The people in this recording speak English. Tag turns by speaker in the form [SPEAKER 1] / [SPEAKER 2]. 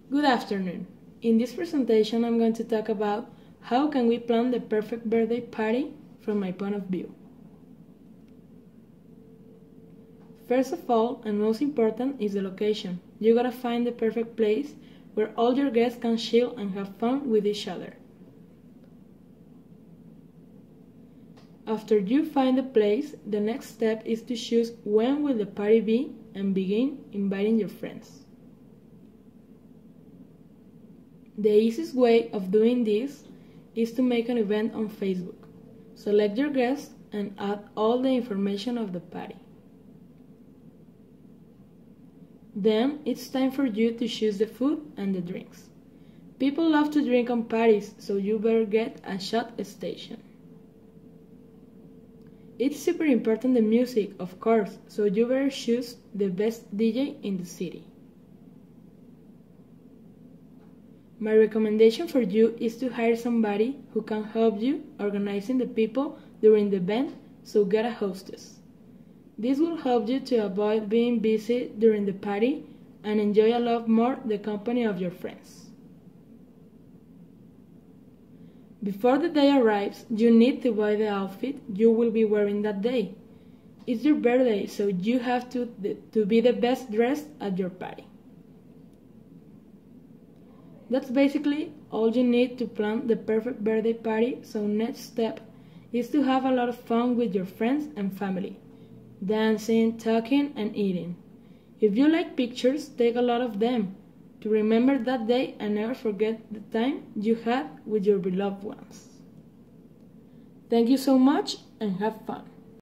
[SPEAKER 1] Good afternoon. In this presentation I'm going to talk about how can we plan the perfect birthday party from my point of view. First of all, and most important, is the location. You gotta find the perfect place where all your guests can chill and have fun with each other. After you find the place, the next step is to choose when will the party be and begin inviting your friends. The easiest way of doing this is to make an event on Facebook. Select your guests and add all the information of the party. Then it's time for you to choose the food and the drinks. People love to drink on parties, so you better get a shot station. It's super important the music, of course, so you better choose the best DJ in the city. My recommendation for you is to hire somebody who can help you organizing the people during the event, so get a hostess. This will help you to avoid being busy during the party and enjoy a lot more the company of your friends. Before the day arrives, you need to buy the outfit you will be wearing that day. It's your birthday, so you have to be the best dressed at your party. That's basically all you need to plan the perfect birthday party, so next step is to have a lot of fun with your friends and family. Dancing, talking, and eating. If you like pictures, take a lot of them to remember that day and never forget the time you had with your beloved ones. Thank you so much and have fun.